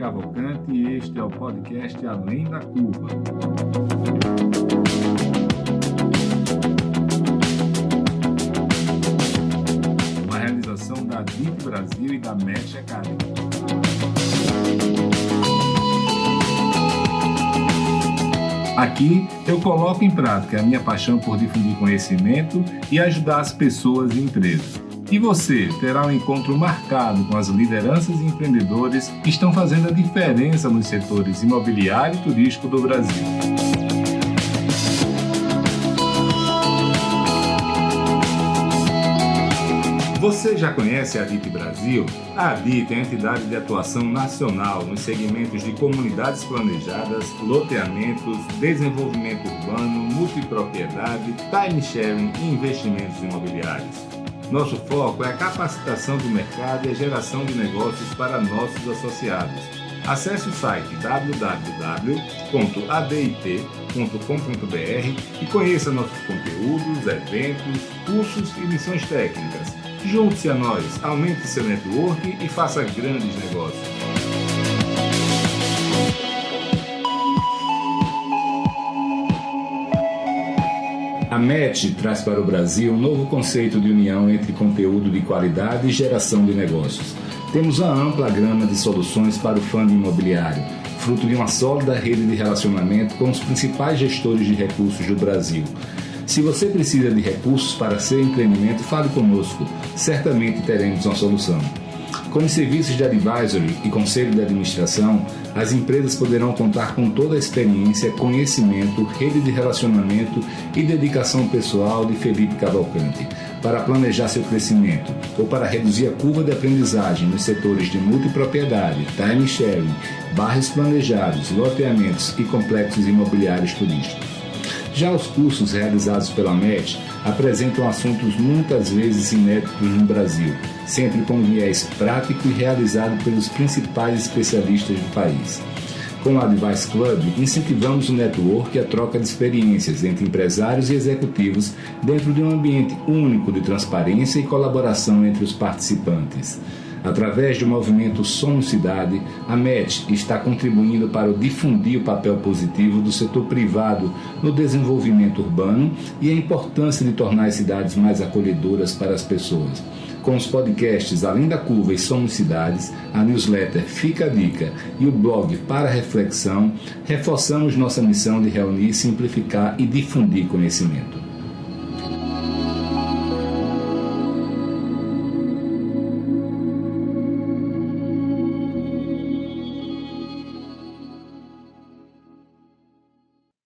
Cavalcante e este é o podcast Além da Curva. Uma realização da DIT Brasil e da MET Academy. Aqui eu coloco em prática a minha paixão por difundir conhecimento e ajudar as pessoas e empresas. E você terá um encontro marcado com as lideranças e empreendedores que estão fazendo a diferença nos setores imobiliário e turístico do Brasil. Você já conhece a DIT Brasil? A DIT é a entidade de atuação nacional nos segmentos de comunidades planejadas, loteamentos, desenvolvimento urbano, multipropriedade, time sharing e investimentos imobiliários. Nosso foco é a capacitação do mercado e a geração de negócios para nossos associados. Acesse o site www.adit.com.br e conheça nossos conteúdos, eventos, cursos e missões técnicas. Junte-se a nós, aumente seu network e faça grandes negócios. A MET traz para o Brasil um novo conceito de união entre conteúdo de qualidade e geração de negócios. Temos uma ampla gama de soluções para o fundo imobiliário, fruto de uma sólida rede de relacionamento com os principais gestores de recursos do Brasil. Se você precisa de recursos para seu empreendimento, fale conosco. Certamente teremos uma solução. Com os serviços de advisory e conselho de administração, as empresas poderão contar com toda a experiência, conhecimento, rede de relacionamento e dedicação pessoal de Felipe Cavalcante para planejar seu crescimento ou para reduzir a curva de aprendizagem nos setores de multipropriedade, time sharing, bairros planejados, loteamentos e complexos imobiliários turísticos. Já os cursos realizados pela MET apresentam assuntos muitas vezes inéditos no Brasil, sempre com viés prático e realizado pelos principais especialistas do país. Com o Advice Club, incentivamos o network e a troca de experiências entre empresários e executivos dentro de um ambiente único de transparência e colaboração entre os participantes. Através do movimento Somos Cidade, a MET está contribuindo para difundir o papel positivo do setor privado no desenvolvimento urbano e a importância de tornar as cidades mais acolhedoras para as pessoas. Com os podcasts Além da Curva e Somos Cidades, a newsletter Fica a Dica e o blog Para Reflexão, reforçamos nossa missão de reunir, simplificar e difundir conhecimento.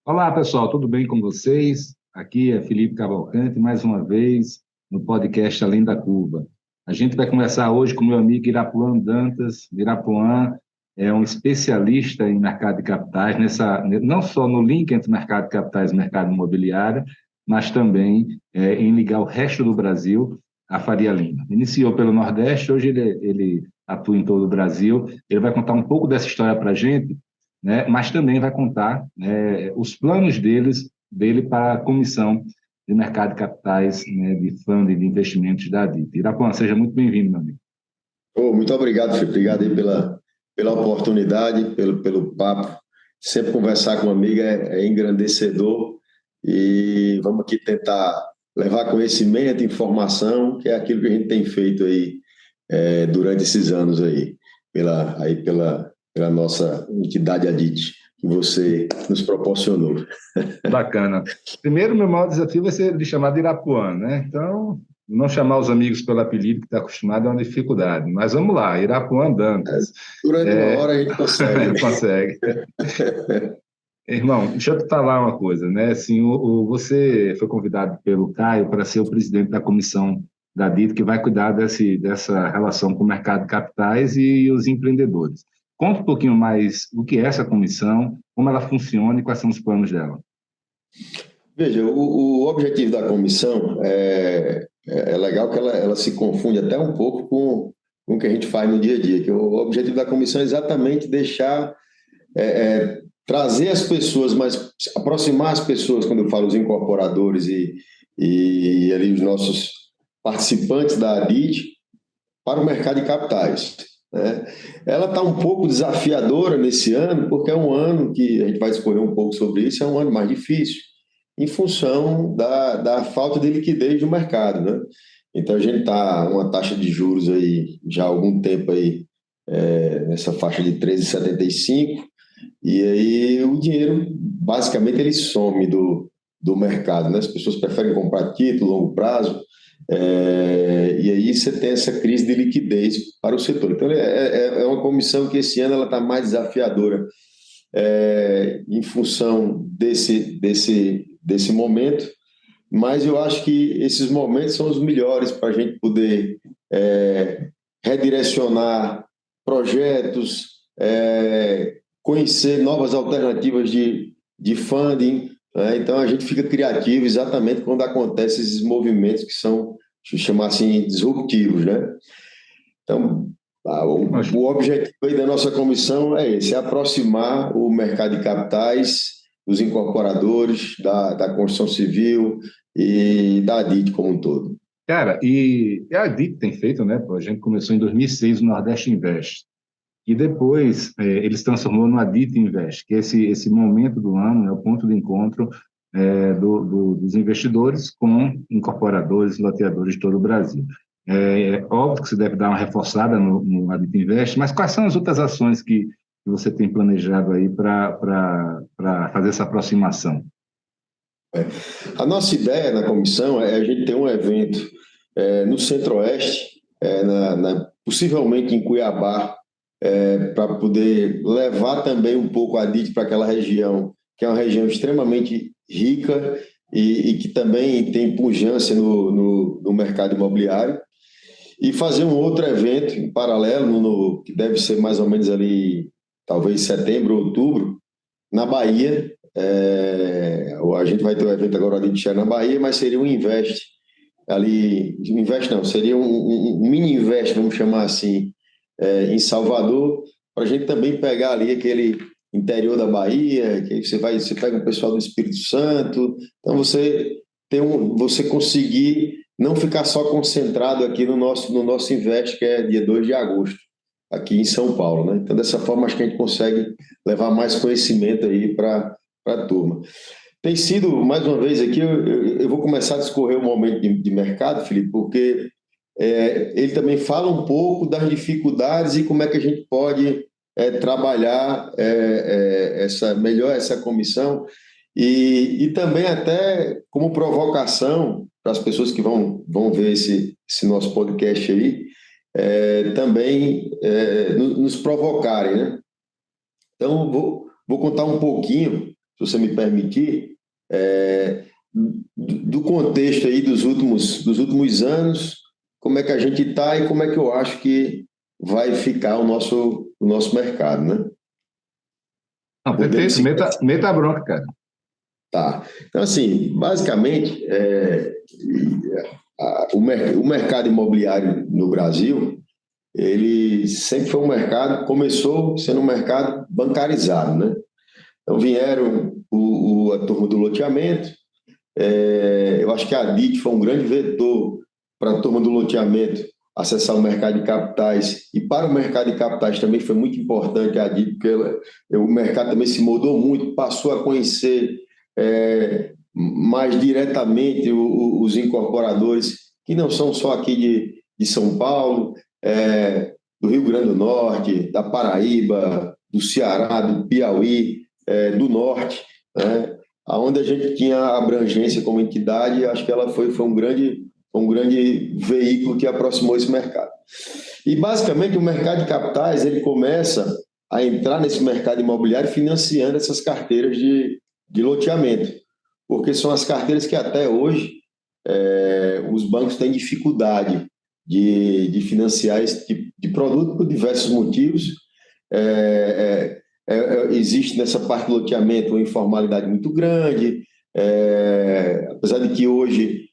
Olá, pessoal, tudo bem com vocês? Aqui é Felipe Cavalcante, mais uma vez, no podcast Além da Curva. A gente vai conversar hoje com o meu amigo Irapuan Dantas. Irapuan é um especialista em mercado de capitais, não só no link entre mercado de capitais e mercado imobiliário, mas também em ligar o resto do Brasil à Faria Lima. Iniciou pelo Nordeste, hoje ele atua em todo o Brasil. Ele vai contar um pouco dessa história para a gente, né, mas também vai contar os planos dele para a Comissão de Mercado de Capitais, né, de Fundo de Investimentos da DIT. Irapuan, seja muito bem-vindo, meu amigo. Muito obrigado, Felipe. Obrigado aí pela oportunidade, pelo papo. Sempre conversar com um amigo é engrandecedor e vamos aqui tentar levar conhecimento, informação, que é aquilo que a gente tem feito aí durante esses anos aí, pela nossa entidade ADIT, que você nos proporcionou. Bacana. Primeiro, meu maior desafio vai ser de chamar de Irapuan, né? Então, não chamar os amigos pelo apelido que está acostumado é uma dificuldade. Mas vamos lá, Irapuan Dantas. Durante uma hora a gente consegue. Consegue. Irmão, deixa eu te falar uma coisa, né? Assim, você foi convidado pelo Caio para ser o presidente da comissão da DIT, que vai cuidar dessa relação com o mercado de capitais e os empreendedores. Conta um pouquinho mais o que é essa comissão, como ela funciona e quais são os planos dela. Veja, o objetivo da comissão é legal que ela se confunde até um pouco com o que a gente faz no dia a dia, que o objetivo da comissão é exatamente deixar, trazer as pessoas, aproximar as pessoas, quando eu falo os incorporadores e ali os nossos participantes da ADIT, para o mercado de capitais. né? Ela está um pouco desafiadora nesse ano, porque é um ano que a gente vai discorrer um pouco sobre isso, é um ano mais difícil, em função da falta de liquidez do mercado, né? Então a gente está uma taxa de juros aí já há algum tempo aí nessa faixa de 13,75, e aí o dinheiro basicamente ele some do mercado, né? As pessoas preferem comprar título longo prazo, e aí você tem essa crise de liquidez para o setor. Então é uma comissão que esse ano ela está mais desafiadora em função desse momento, mas eu acho que esses momentos são os melhores para a gente poder redirecionar projetos, conhecer novas alternativas de funding, né? Então a gente fica criativo exatamente quando acontecem esses movimentos que são, deixa eu chamar assim, disruptivos, né? Então, o objetivo aí da nossa comissão é esse, é aproximar o mercado de capitais, dos incorporadores, da construção civil e da ADIT como um todo. Cara, e a DIT tem feito, né? Pô, a gente começou em 2006 o Nordeste Invest. E depois eles transformou no Adit Invest, que é esse momento do ano, é o ponto de encontro dos investidores com incorporadores e loteadores de todo o Brasil. É óbvio que você deve dar uma reforçada no Adit Invest, mas quais são as outras ações que você tem planejado aí para fazer essa aproximação? A nossa ideia na comissão é a gente ter um evento no Centro-Oeste, possivelmente em Cuiabá, para poder levar também um pouco a DIT para aquela região, que é uma região extremamente rica e que também tem pujança no mercado imobiliário, e fazer um outro evento em paralelo, que deve ser mais ou menos ali, talvez setembro, outubro, na Bahia. A gente vai ter um evento agora ali de na Bahia, mas seria um invest ali, invest não, seria um mini invest, vamos chamar assim, em Salvador, para a gente também pegar ali aquele interior da Bahia, que você pega o pessoal do Espírito Santo, então você conseguir não ficar só concentrado aqui no nosso Invest, que é dia 2 de agosto, aqui em São Paulo, né? Então, dessa forma, acho que a gente consegue levar mais conhecimento aí para a turma. Tem sido, mais uma vez aqui, eu vou começar a discorrer o momento de mercado, Felipe, porque ele também fala um pouco das dificuldades e como é que a gente pode trabalhar melhor essa comissão e também até como provocação para as pessoas que vão ver esse nosso podcast aí, também nos provocarem, né? Então, vou contar um pouquinho, se você me permitir, do contexto aí dos últimos anos, como é que a gente está e como é que eu acho que vai ficar o nosso mercado, né? Não, perfeito, meta a bronca, cara. Tá. Então, assim, basicamente, o mercado imobiliário no Brasil, ele sempre foi começou sendo um mercado bancarizado, né? Então, vieram a turma do loteamento, eu acho que a DIT foi um grande vetor para a turma do loteamento acessar o mercado de capitais, e para o mercado de capitais também foi muito importante a DIT, porque o mercado também se mudou muito, passou a conhecer mais diretamente os incorporadores, que não são só aqui de São Paulo, do Rio Grande do Norte, da Paraíba, do Ceará, do Piauí, do Norte, né? Onde a gente tinha abrangência como entidade, acho que ela foi um grande veículo que aproximou esse mercado. E, basicamente, o mercado de capitais ele começa a entrar nesse mercado imobiliário financiando essas carteiras de loteamento, porque são as carteiras que até hoje os bancos têm dificuldade de financiar esse tipo de produto por diversos motivos. Existe nessa parte do loteamento uma informalidade muito grande, apesar de que hoje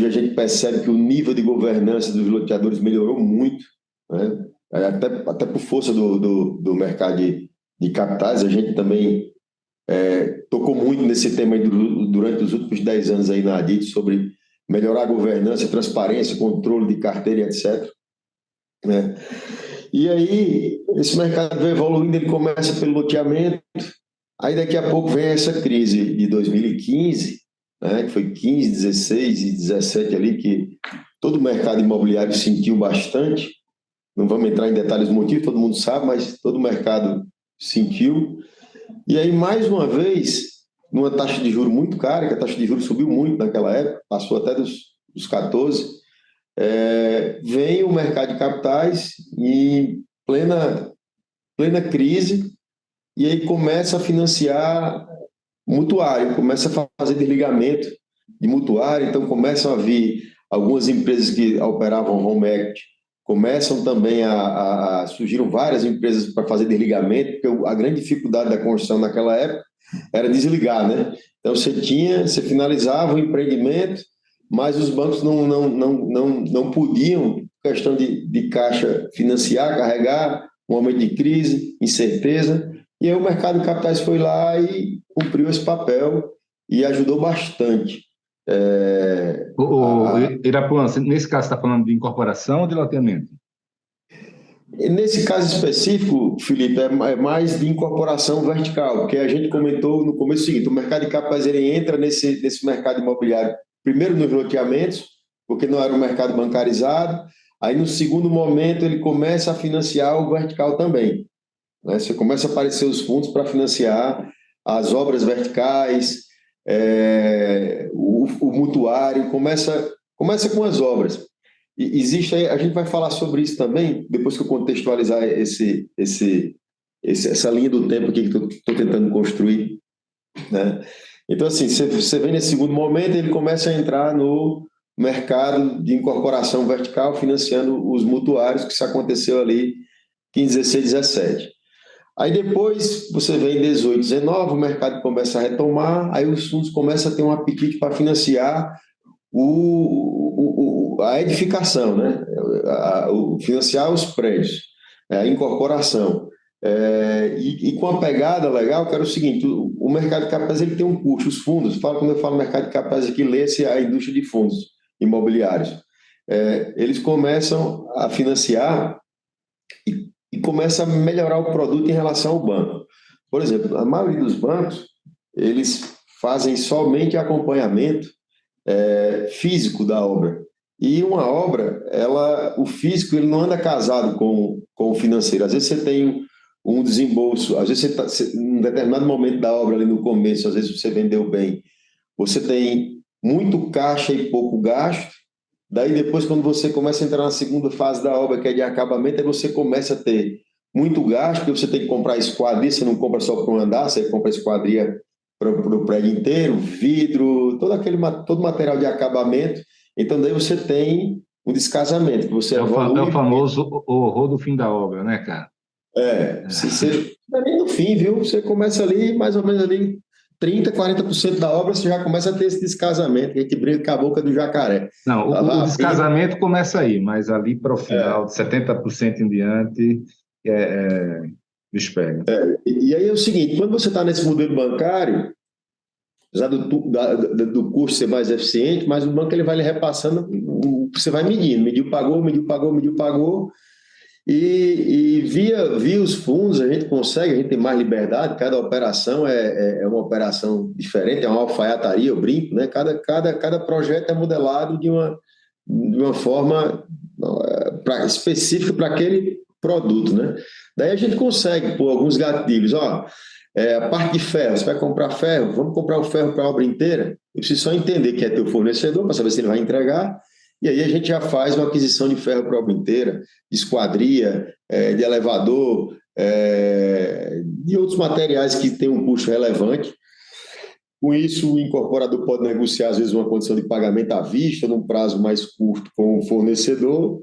a gente percebe que o nível de governança dos loteadores melhorou muito, né? Até por força do mercado de capitais. A gente também tocou muito nesse tema aí durante os últimos 10 anos aí na ADIT, sobre melhorar a governança, transparência, controle de carteira, etc., né? E aí, esse mercado vai evoluindo, ele começa pelo loteamento, aí daqui a pouco vem essa crise de 2015, né, que foi 15, 16 e 17 ali, que todo o mercado imobiliário sentiu bastante. Não vamos entrar em detalhes do motivo, todo mundo sabe, mas todo o mercado sentiu. E aí, mais uma vez, numa taxa de juros muito cara, que a taxa de juros subiu muito naquela época, passou até dos 14, vem o mercado de capitais em plena crise, e aí começa a financiar mutuário, começa a fazer desligamento de mutuário, então começam a vir algumas empresas que operavam home equity, começam também surgiram várias empresas para fazer desligamento, porque a grande dificuldade da construção naquela época era desligar, né? Então você finalizava o empreendimento, mas os bancos não podiam, questão de caixa, financiar, carregar, um momento de crise, incerteza, e aí o mercado de capitais foi lá e cumpriu esse papel e ajudou bastante. Irapuã, nesse caso, você está falando de incorporação ou de loteamento? Nesse caso específico, Felipe, é mais de incorporação vertical, porque a gente comentou no começo o seguinte: o mercado de capitais ele entra nesse mercado imobiliário, primeiro nos loteamentos, porque não era um mercado bancarizado, aí no segundo momento ele começa a financiar o vertical também, né? Você começa a aparecer os fundos para financiar as obras verticais, o mutuário, começa com as obras. E existe aí, a gente vai falar sobre isso também, depois que eu contextualizar essa linha do tempo aqui que estou tentando construir, né? Então, assim, você vem nesse segundo momento, ele começa a entrar no mercado de incorporação vertical, financiando os mutuários, que isso aconteceu ali em 15, 16, 17. Aí depois você vem em 18, 19, o mercado começa a retomar, aí os fundos começam a ter um apetite para financiar a edificação, né? Financiar os prédios, a incorporação. E com a pegada legal, que era o seguinte: o mercado de capitais ele tem um custo, os fundos, quando eu falo mercado de capitais aqui, lê-se a indústria de fundos imobiliários. Eles começam a financiar e começa a melhorar o produto em relação ao banco. Por exemplo, a maioria dos bancos, eles fazem somente acompanhamento físico da obra. E uma obra, o físico ele não anda casado com o financeiro. Às vezes você tem um desembolso, às vezes em um determinado momento da obra, ali no começo, às vezes você vendeu bem, você tem muito caixa e pouco gasto. Daí depois, quando você começa a entrar na segunda fase da obra, que é de acabamento, aí você começa a ter muito gasto, porque você tem que comprar esquadria, você não compra só para um andar, você compra esquadria para o prédio inteiro, vidro, todo material de acabamento. Então, daí você tem um descasamento, que você É evolui. o famoso horror do fim da obra, né, cara? Você não é nem no fim, viu? Você começa ali, mais ou menos ali, 30, 40% da obra, você já começa a ter esse descasamento, que a gente brinca com a boca do jacaré. Não, o descasamento começa aí, mas ali para o final, É. de 70% em diante, bicho pega. E aí é o seguinte: quando você está nesse modelo bancário, apesar do custo ser mais eficiente, mas o banco ele vai lhe repassando, você vai medindo, mediu, pagou, mediu, pagou, mediu, pagou, e via os fundos a gente tem mais liberdade, cada operação é uma operação diferente, é uma alfaiataria, eu brinco, né? Cada projeto é modelado de uma forma específica para aquele produto, né? Daí a gente consegue pôr alguns gatilhos, a parte de ferro, você vai comprar ferro, vamos comprar o ferro para a obra inteira, eu preciso só entender quem é teu fornecedor, para saber se ele vai entregar, e aí a gente já faz uma aquisição de ferro para a obra inteira, de esquadria, de elevador, de outros materiais que têm um custo relevante. Com isso, o incorporador pode negociar, às vezes, uma condição de pagamento à vista, num prazo mais curto com o fornecedor,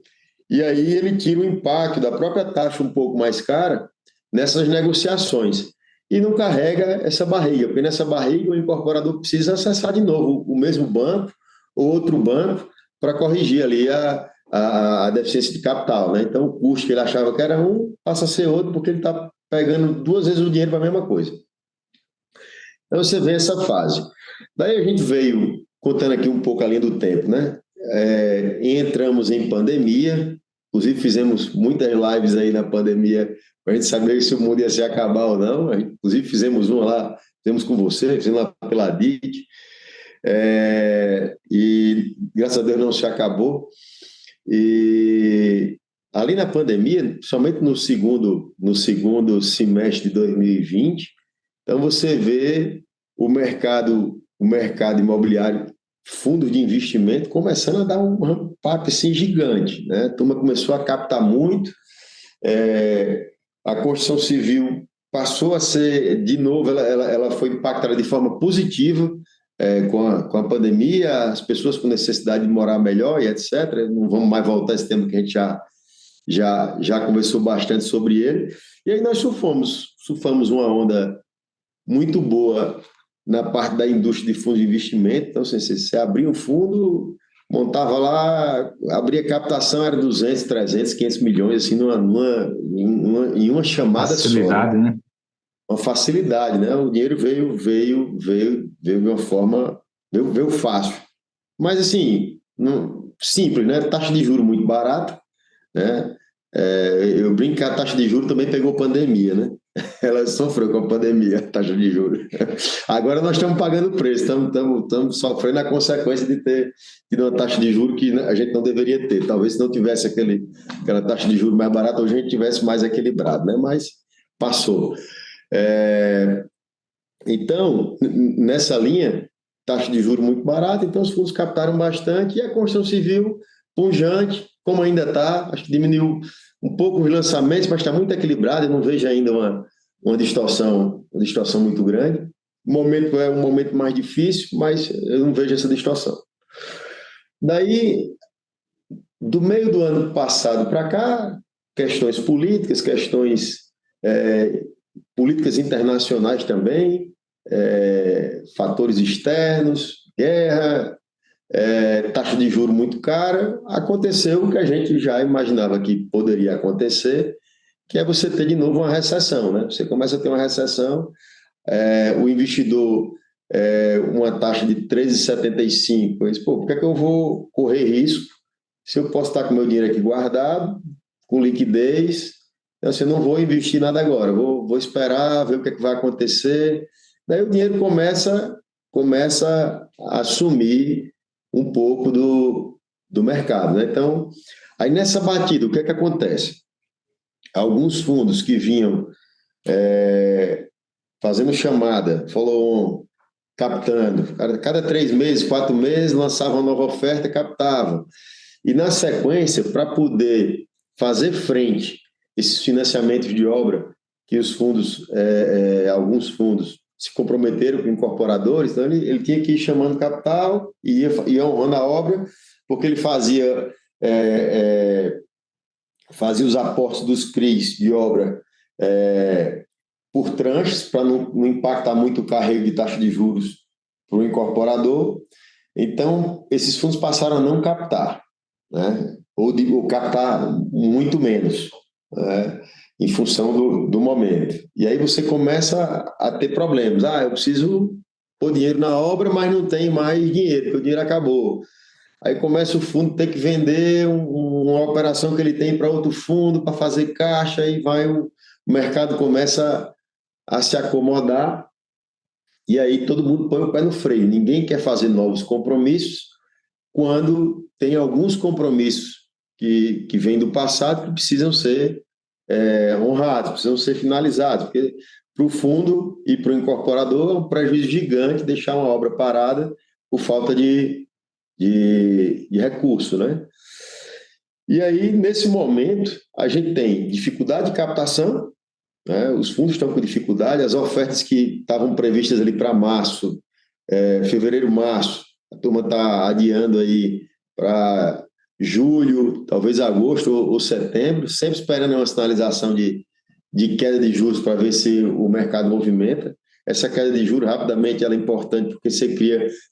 e aí ele tira o impacto da própria taxa um pouco mais cara nessas negociações. E não carrega essa barriga, porque nessa barriga o incorporador precisa acessar de novo o mesmo banco ou outro banco para corrigir ali a deficiência de capital, né? Então, o custo que ele achava que era um passa a ser outro, porque ele está pegando 2 vezes o dinheiro para a mesma coisa. Então, você vê essa fase. Daí a gente veio, contando aqui um pouco a linha do tempo, né? Entramos em pandemia, Inclusive, fizemos muitas lives aí na pandemia para a gente saber se o mundo ia se acabar ou não. Inclusive, fizemos uma lá, fizemos com você, fizemos lá pela DIC, e graças a Deus não se acabou. E ali na pandemia, somente no segundo semestre de 2020, então você vê o mercado imobiliário, fundos de investimento começando a dar um ramp-up assim, gigante, né? A turma começou a captar muito, a construção civil passou a ser, de novo, ela foi impactada de forma positiva com a pandemia, as pessoas com necessidade de morar melhor e etc. Não vamos mais voltar a esse tema que a gente já conversou bastante sobre ele. E aí nós surfamos uma onda muito boa na parte da indústria de fundos de investimento. Então, assim, você abria um fundo, montava lá, abria captação, era 200, 300, 500 milhões, assim, em uma chamada facilidade, só. né? Uma facilidade, né? O dinheiro veio de uma forma, veio fácil. Mas, assim, simples, né? Taxa de juros muito barata, né? Eu brinco que a taxa de juros também pegou pandemia, né? Ela sofreu com a pandemia, a taxa de juros. Agora nós estamos pagando o preço, estamos sofrendo a consequência de ter tido uma taxa de juros que a gente não deveria ter. Talvez se não tivesse aquela taxa de juros mais barata, hoje a gente tivesse mais equilibrado, né? Mas passou. Então, nessa linha, taxa de juros muito barata, então os fundos captaram bastante e a construção civil pujante, como ainda está, acho que diminuiu um pouco os lançamentos, mas está muito equilibrado, eu não vejo ainda uma distorção muito grande. O momento é um momento mais difícil, mas eu não vejo essa distorção. Daí, do meio do ano passado para cá, questões políticas, questões políticas internacionais também, fatores externos, guerra, taxa de juros muito cara, aconteceu o que a gente já imaginava que poderia acontecer, que é você ter de novo uma recessão, né? Você começa a ter uma recessão, o investidor, uma taxa de 13,75, diz, por que é que eu vou correr risco se eu posso estar com meu dinheiro aqui guardado, com liquidez? Então, assim, eu não vou investir nada agora, vou esperar, ver o que é que vai acontecer. Daí o dinheiro começa a assumir um pouco do mercado, né? Então, aí nessa batida, o que é que acontece? Alguns fundos que vinham fazendo chamada, follow-on, captando, cada 3 meses, 4 meses, lançava uma nova oferta, captava. E na sequência, para poder fazer frente a esses financiamentos de obra que os fundos, alguns fundos se comprometeram com incorporadores, então ele tinha que ir chamando capital e ia honrando a obra, porque ele fazia os aportes dos CRIs de obra por tranches, para não impactar muito o carrego de taxa de juros para o incorporador. Então, esses fundos passaram a não captar, né? ou captar muito menos, né? Em função do momento. E aí você começa a ter problemas. Eu preciso pôr dinheiro na obra, mas não tem mais dinheiro, porque o dinheiro acabou. Aí começa o fundo ter que vender uma operação que ele tem para outro fundo para fazer caixa, aí o mercado começa a se acomodar, e aí todo mundo põe o pé no freio. Ninguém quer fazer novos compromissos quando tem alguns compromissos que vêm do passado que precisam ser honrados, precisam ser finalizados, porque para o fundo e para o incorporador é um prejuízo gigante deixar uma obra parada por falta de recurso, né? E aí, nesse momento, a gente tem dificuldade de captação, né? Os fundos estão com dificuldade, as ofertas que estavam previstas ali para março, fevereiro, março, a turma está adiando aí para julho, talvez agosto ou setembro, sempre esperando uma sinalização de queda de juros para ver se o mercado movimenta. Essa queda de juros, rapidamente, ela é importante porque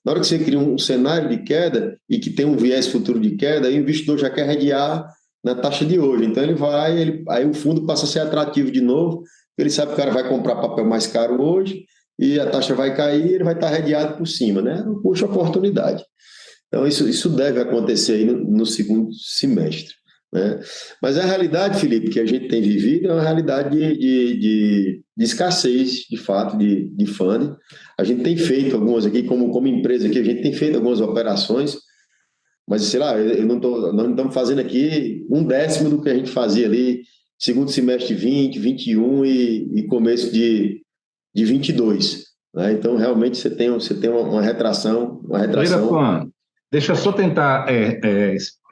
na hora que você cria um cenário de queda e que tem um viés futuro de queda, aí o investidor já quer radiar na taxa de hoje. Então aí o fundo passa a ser atrativo de novo, ele sabe que o cara vai comprar papel mais caro hoje e a taxa vai cair, ele vai estar radiado por cima, né? Puxa oportunidade. Então, isso deve acontecer aí no segundo semestre. né? Mas a realidade, Felipe, que a gente tem vivido é uma realidade de escassez, de fato, de funding. A gente tem feito algumas aqui, como empresa aqui, a gente tem feito algumas operações, mas, sei lá, nós não estamos fazendo aqui 1/10 do que a gente fazia ali, segundo semestre de 20, 21 e começo de 22. Né? Então, realmente, você tem uma retração. Irafan, deixa eu só tentar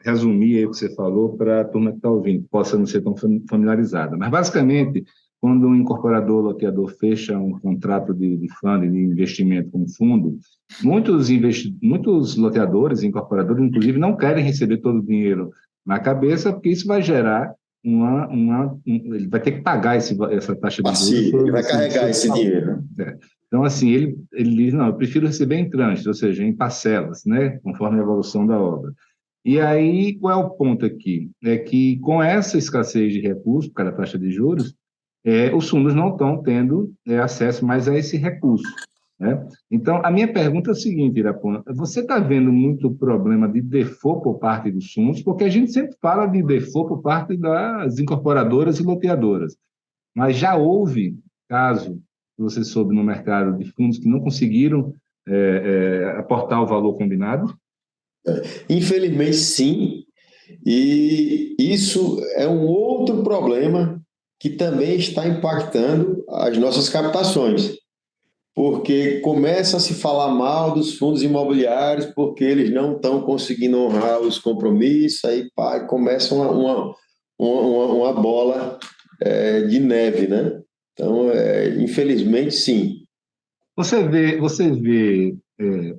resumir aí o que você falou para a turma que está ouvindo, que possa não ser tão familiarizada. Mas, basicamente, quando um incorporador loteador fecha um contrato de funding, de investimento com fundo, muitos loteadores e incorporadores, inclusive, não querem receber todo o dinheiro na cabeça, porque isso vai gerar ele vai ter que pagar essa taxa de juros. Ele vai carregar esse dinheiro. Então, assim, ele diz, não, eu prefiro receber em tranches, ou seja, em parcelas, né, conforme a evolução da obra. E aí, qual é o ponto aqui? É que, com essa escassez de recursos, por causa da taxa de juros, os fundos não estão tendo acesso mais a esse recurso, né? Então, a minha pergunta é a seguinte, Irapona, você está vendo muito problema de default por parte dos fundos, porque a gente sempre fala de default por parte das incorporadoras e loteadoras, mas já houve caso que você soube no mercado de fundos que não conseguiram aportar o valor combinado? Infelizmente, sim. E isso é um outro problema que também está impactando as nossas captações, porque começa a se falar mal dos fundos imobiliários porque eles não estão conseguindo honrar os compromissos, aí começa uma bola de neve, né? Então, infelizmente, sim. Você vê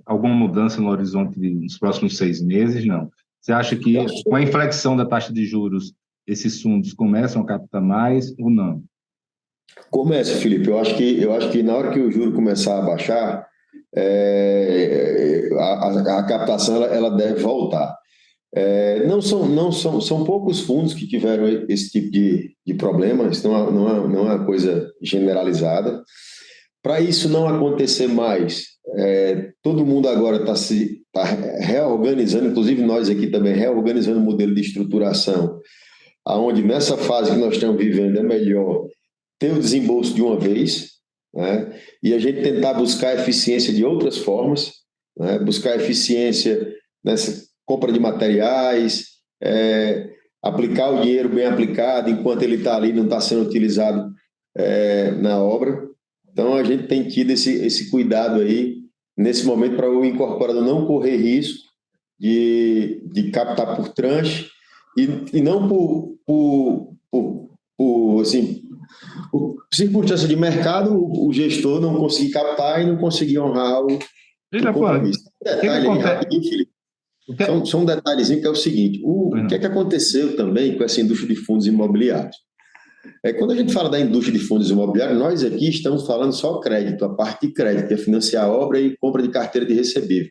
alguma mudança no horizonte nos próximos 6 meses? Não. Você acha que com a inflexão da taxa de juros, esses fundos começam a captar mais ou não? Começa, Felipe. Eu acho que na hora que o juro começar a baixar, a captação ela deve voltar. São poucos fundos que tiveram esse tipo de problema, isso não é uma coisa generalizada. Para isso não acontecer mais, todo mundo agora está reorganizando, inclusive nós aqui também, reorganizando o modelo de estruturação, aonde nessa fase que nós estamos vivendo é melhor ter o desembolso de uma vez, né? E a gente tentar buscar eficiência de outras formas, né? Buscar eficiência nessa compra de materiais, aplicar o dinheiro bem aplicado enquanto ele está ali, não está sendo utilizado na obra. Então, a gente tem tido esse cuidado aí, nesse momento, para o incorporador não correr risco de captar por tranche e não assim, por circunstância de mercado, o gestor não conseguir captar e não conseguir honrar o compromisso. Detalhe aí, rapidinho, Felipe. Só um detalhezinho que é o seguinte, o que é que aconteceu também com essa indústria de fundos imobiliários? Quando a gente fala da indústria de fundos imobiliários, nós aqui estamos falando só crédito, a parte de crédito, que é financiar a obra e compra de carteira de recebível.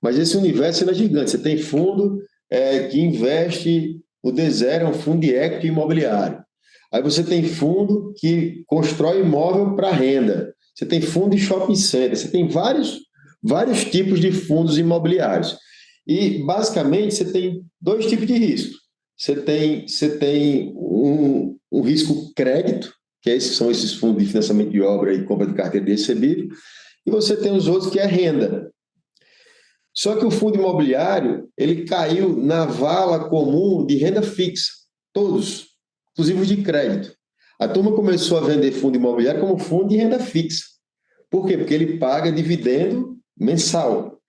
Mas esse universo é gigante. Você tem fundo que investe, o D0 é um fundo de equity imobiliário. Aí você tem fundo que constrói imóvel para renda. Você tem fundo de shopping center. Você tem vários tipos de fundos imobiliários. E, basicamente, você tem dois tipos de risco. Você tem um risco crédito, que são esses fundos de financiamento de obra e compra de carteira de recebível, e você tem os outros que é renda. Só que o fundo imobiliário, ele caiu na vala comum de renda fixa, todos, inclusive os de crédito. A turma começou a vender fundo imobiliário como fundo de renda fixa. Por quê? Porque ele paga dividendo mensal.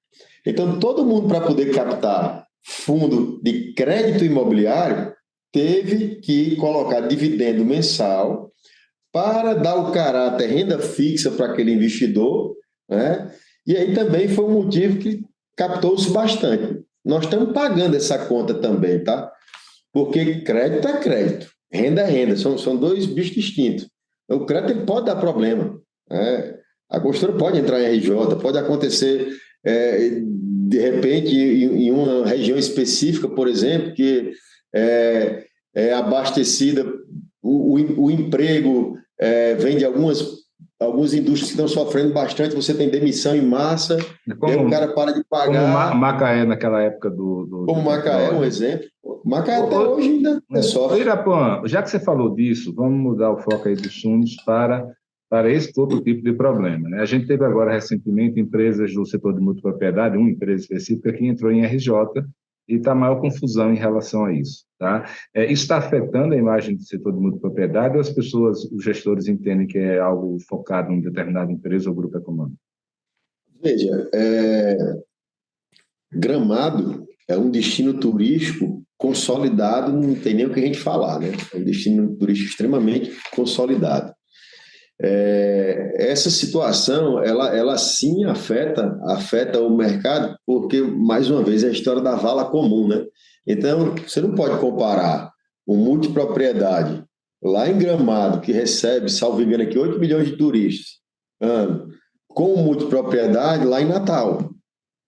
Então, todo mundo, para poder captar fundo de crédito imobiliário, teve que colocar dividendo mensal para dar o caráter renda fixa para aquele investidor, né? E aí também foi um motivo que captou-se bastante. Nós estamos pagando essa conta também, tá? Porque crédito é crédito, renda é renda, são dois bichos distintos. O crédito ele pode dar problema, né? A construtora pode entrar em RJ, pode acontecer de repente em uma região específica, por exemplo, que é abastecida, o emprego vem de algumas indústrias que estão sofrendo bastante, você tem demissão em massa, e aí o cara para de pagar. Como Macaé naquela época do Como Macaé é um exemplo. Macaé até hoje ainda sofre. Irapuã, já que você falou disso, vamos mudar o foco aí dos fundos para esse outro tipo de problema, né? A gente teve agora, recentemente, empresas do setor de multipropriedade, uma empresa específica que entrou em RJ e está maior confusão em relação a isso, tá? Isso está afetando a imagem do setor de multipropriedade ou as pessoas, os gestores entendem que é algo focado em determinada empresa ou grupo econômico? Veja, Gramado é um destino turístico consolidado, não tem nem o que a gente falar, né? É um destino turístico extremamente consolidado. Essa situação, ela sim afeta o mercado, porque, mais uma vez, é a história da vala comum, né? Então, você não pode comparar um multipropriedade lá em Gramado, que recebe, salvo engano aqui, 8 milhões de turistas, com um multipropriedade lá em Natal.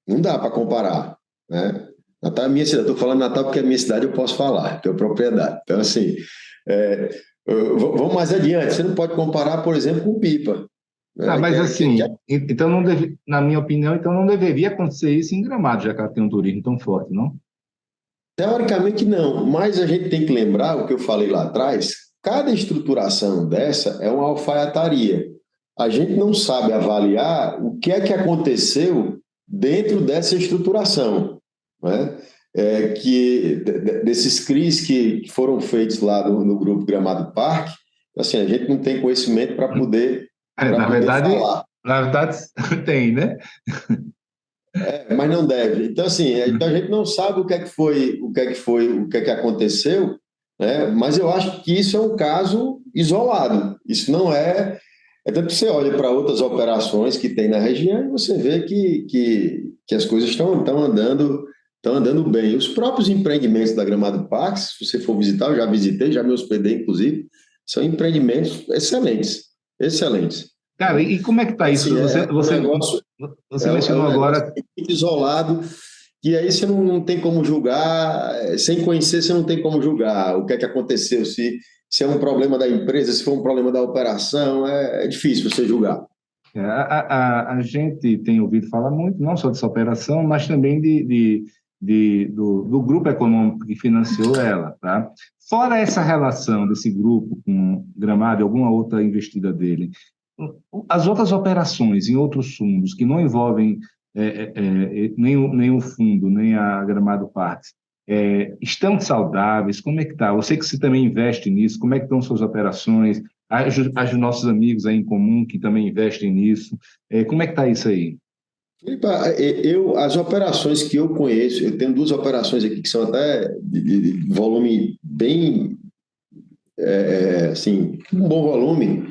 Não dá para comparar, né? Natal é a minha cidade. Estou falando Natal porque é a minha cidade, eu posso falar, que é propriedade. Então, assim, vamos mais adiante. Você não pode comparar, por exemplo, com Pipa. Né? Mas assim, então não na minha opinião, então não deveria acontecer isso em Gramado, já que ela tem um turismo tão forte, não? Teoricamente não, mas a gente tem que lembrar o que eu falei lá atrás, cada estruturação dessa é uma alfaiataria. A gente não sabe avaliar o que é que aconteceu dentro dessa estruturação, né? Desses CRIs que foram feitos lá no grupo Gramado Parque, assim, a gente não tem conhecimento para poder, na verdade, falar. Na verdade, tem, né? Mas não deve. Então, assim, então a gente não sabe o que é que aconteceu, né? Mas eu acho que isso é um caso isolado. Isso não é. É tanto que você olha para outras operações que tem na região e você vê que as coisas estão andando bem. Os próprios empreendimentos da Gramado Parque, se você for visitar, eu já visitei, já me hospedei, inclusive, são empreendimentos excelentes, excelentes. Cara, e como é que está isso? Você mencionou agora isolado, e aí você não tem como julgar, sem conhecer, você não tem como julgar o que é que aconteceu, se é um problema da empresa, se foi um problema da operação, é difícil você julgar. A gente tem ouvido falar muito, não só dessa operação, mas também do grupo econômico que financiou ela, tá? Fora essa relação desse grupo com Gramado e alguma outra investida dele, as outras operações em outros fundos que não envolvem nem o fundo, nem a Gramado Parques, estão saudáveis? Como é que está? Eu sei que você também investe nisso. Como é que estão suas operações? As nossos amigos aí em comum que também investem nisso. Como é que está isso aí? As operações que eu conheço, eu tenho duas operações aqui que são até de volume bem, assim, um bom volume,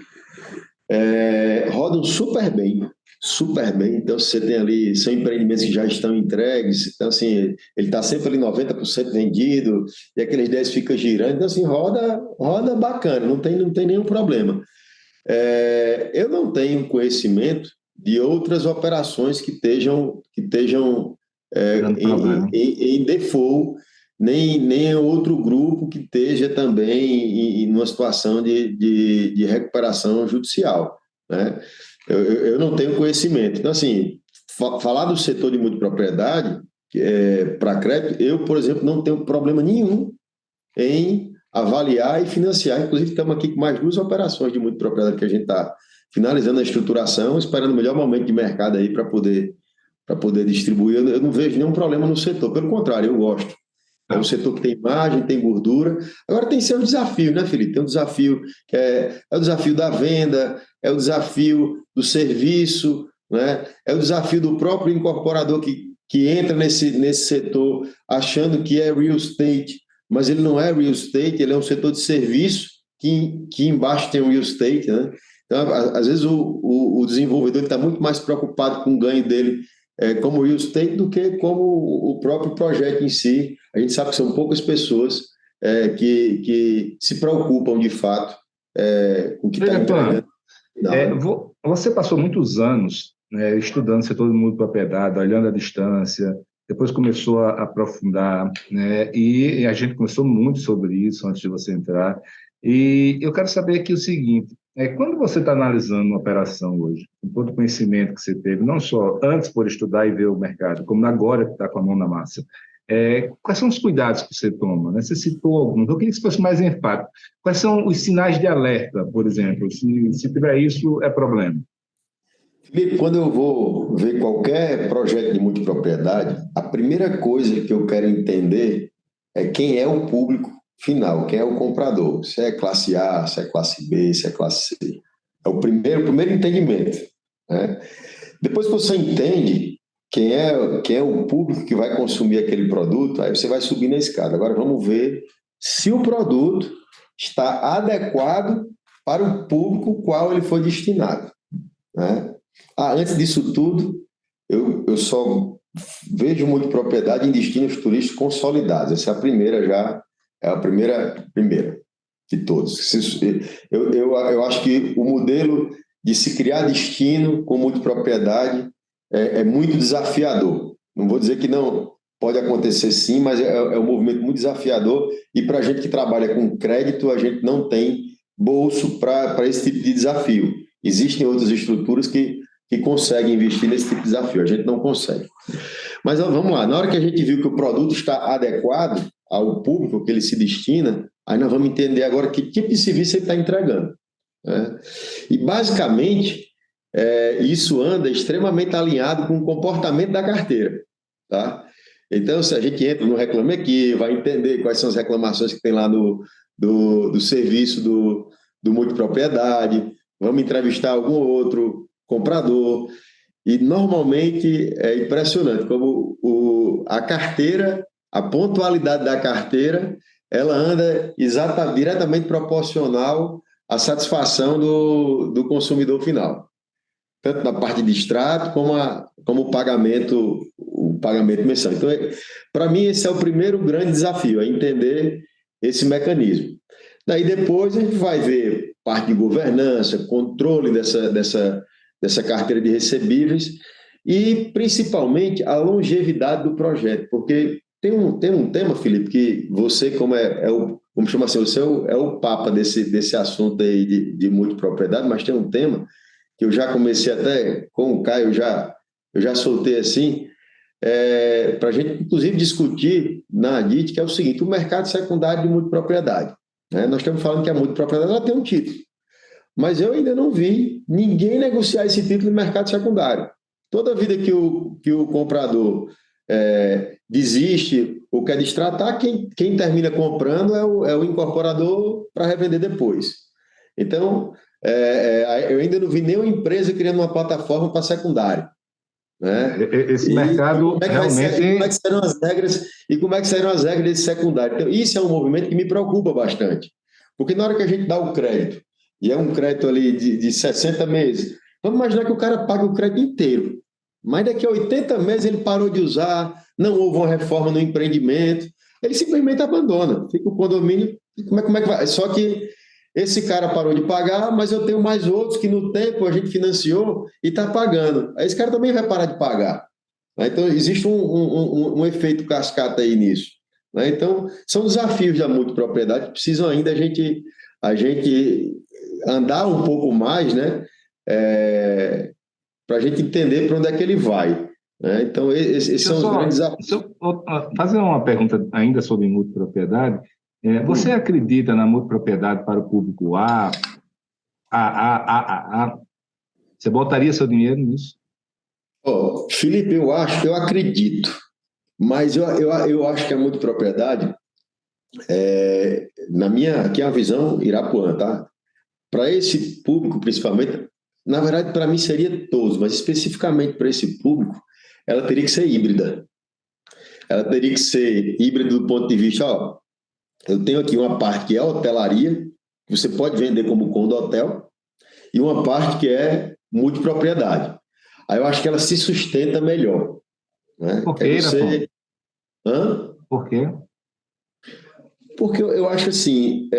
rodam super bem, super bem. Então, você tem ali, são empreendimentos que já estão entregues, então, assim, ele está sempre ali 90% vendido, e aqueles 10 fica girando, então, assim, roda bacana, não tem nenhum problema. Eu não tenho conhecimento de outras operações que estejam em default, nem outro grupo que esteja também em uma situação de recuperação judicial, né? Eu não tenho conhecimento. Então, assim, falar do setor de multipropriedade para crédito, eu, por exemplo, não tenho problema nenhum em avaliar e financiar. Inclusive, estamos aqui com mais duas operações de multipropriedade que a gente está finalizando a estruturação, esperando o melhor momento de mercado aí para poder distribuir. Eu não vejo nenhum problema no setor, pelo contrário, eu gosto. É um setor que tem margem, tem gordura. Agora tem seu desafio, né, Felipe? Tem um desafio que é o desafio da venda, é o desafio do serviço, né? É o desafio do próprio incorporador que entra nesse setor achando que é real estate, mas ele não é real estate, ele é um setor de serviço que embaixo tem o real estate, né? Então, às vezes o desenvolvedor está muito mais preocupado com o ganho dele como real estate do que como o próprio projeto em si. A gente sabe que são poucas pessoas que se preocupam de fato com o que está entregando. Você passou muitos anos estudando setor de multipropriedade, olhando a distância, depois começou a aprofundar, né? E a gente conversou muito sobre isso antes de você entrar. E eu quero saber aqui o seguinte: quando você está analisando uma operação hoje, com todo o conhecimento que você teve, não só antes por estudar e ver o mercado, como agora que está com a mão na massa, Quais são os cuidados que você toma, né? Você citou alguns, eu queria que você fosse mais enfático. Quais são os sinais de alerta, por exemplo? Se tiver isso, é problema. Felipe, quando eu vou ver qualquer projeto de multipropriedade, a primeira coisa que eu quero entender é quem é o público final, quem é o comprador. Se é classe A, se é classe B, se é classe C. É o primeiro entendimento, né? Depois que você entende quem é o público que vai consumir aquele produto, aí você vai subir na escada. Agora vamos ver se o produto está adequado para o público qual ele foi destinado, né? Antes disso tudo, eu só vejo muito propriedade em destinos turísticos consolidados. Essa é a primeira já, é a primeira de todos. Eu acho que o modelo de se criar destino com multipropriedade é muito desafiador. Não vou dizer que não pode acontecer sim, mas é um movimento muito desafiador e para a gente que trabalha com crédito, a gente não tem bolso para esse tipo de desafio. Existem outras estruturas que conseguem investir nesse tipo de desafio, a gente não consegue. Mas vamos lá, na hora que a gente viu que o produto está adequado ao público que ele se destina, aí nós vamos entender agora que tipo de serviço ele está entregando, né? E basicamente, isso anda extremamente alinhado com o comportamento da carteira, tá? Então, se a gente entra no Reclame Aqui, vai entender quais são as reclamações que tem lá do serviço do multipropriedade, vamos entrevistar algum outro comprador, e normalmente é impressionante como a carteira, a pontualidade da carteira, ela anda diretamente proporcional à satisfação do consumidor final, tanto na parte de extrato como o pagamento mensal. Então, para mim, esse é o primeiro grande desafio, é entender esse mecanismo. Daí depois a gente vai ver parte de governança, controle dessa carteira de recebíveis e, principalmente, a longevidade do projeto, porque tem um tema, Felipe, que você, como chama assim, você é o papa desse assunto aí de multipropriedade, mas tem um tema que eu já comecei até com o Caio, eu já soltei assim, para a gente, inclusive, discutir na ADIT, que é o seguinte: o mercado secundário de multipropriedade, né? Nós estamos falando que a multipropriedade ela tem um título, mas eu ainda não vi ninguém negociar esse título no mercado secundário. Toda vida que o comprador desiste ou quer destratar, quem termina comprando é o incorporador para revender depois. Então, eu ainda não vi nenhuma empresa criando uma plataforma para secundário, né? Esse mercado realmente... Como é que serão as regras, e como é que serão as regras desse secundário? Então, isso é um movimento que me preocupa bastante, porque na hora que a gente dá o crédito, e é um crédito ali de 60 meses, vamos imaginar que o cara paga o crédito inteiro, mas daqui a 80 meses ele parou de usar, não houve uma reforma no empreendimento, ele simplesmente abandona, fica o condomínio, como é que vai? Só que esse cara parou de pagar, mas eu tenho mais outros que no tempo a gente financiou e está pagando. Aí esse cara também vai parar de pagar, né? Então, existe um efeito cascata aí nisso, né? Então, são desafios da multipropriedade que precisam ainda a gente andar um pouco mais, né? Para a gente entender para onde é que ele vai, né? Então, esses são os grandes desafios. Deixa eu fazer uma pergunta ainda sobre multipropriedade. Você acredita na multipropriedade para o público A? Você botaria seu dinheiro nisso? Felipe, eu acredito, mas eu acho que a multipropriedade, aqui é a visão Irapuã, tá? Para esse público, principalmente, na verdade, para mim seria todos, mas especificamente para esse público, ela teria que ser híbrida. Ela teria que ser híbrida do ponto de vista, eu tenho aqui uma parte que é hotelaria, que você pode vender como condo-hotel, e uma parte que é multipropriedade. Aí eu acho que ela se sustenta melhor, né? Por quê, Hã? Por quê? Porque eu acho assim,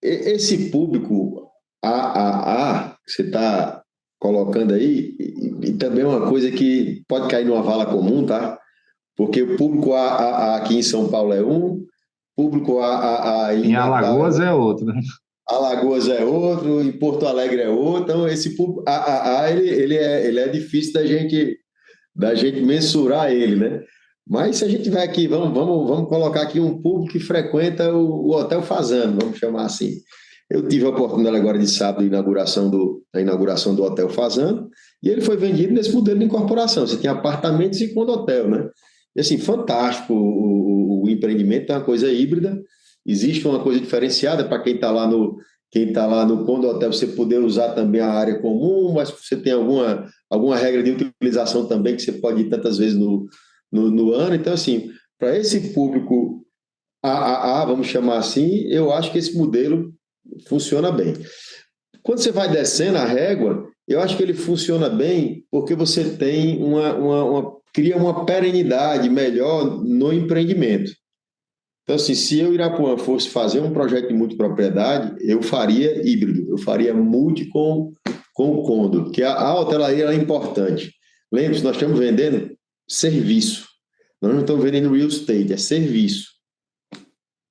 esse público AAA que você está colocando aí, e também é uma coisa que pode cair numa vala comum, tá? Porque o público AAA aqui em São Paulo é um, público AAA em Alagoas é outro, né? Alagoas é outro, em Porto Alegre é outro. Então, esse público AAA, ele é difícil da gente mensurar ele, né? Mas se a gente tiver aqui, vamos colocar aqui um público que frequenta o Hotel Fazano, vamos chamar assim. Eu tive a oportunidade agora de sábado, a inauguração do Hotel Fazano, e ele foi vendido nesse modelo de incorporação. Você tem apartamentos e condotel, né? E assim, fantástico, o empreendimento é uma coisa híbrida, existe uma coisa diferenciada para quem tá lá no condotel, você poder usar também a área comum, mas você tem alguma regra de utilização também que você pode ir tantas vezes no ano. Então, assim, para esse público vamos chamar assim, eu acho que esse modelo funciona bem. Quando você vai descendo a régua, eu acho que ele funciona bem porque você tem cria uma perenidade melhor no empreendimento. Então, assim, se eu, Irapuã, fosse fazer um projeto de multipropriedade, eu faria híbrido, eu faria multi com o condo, porque a hotelaria é importante. Lembre-se, nós estamos vendendo serviço, nós não estamos vendendo real estate, é serviço.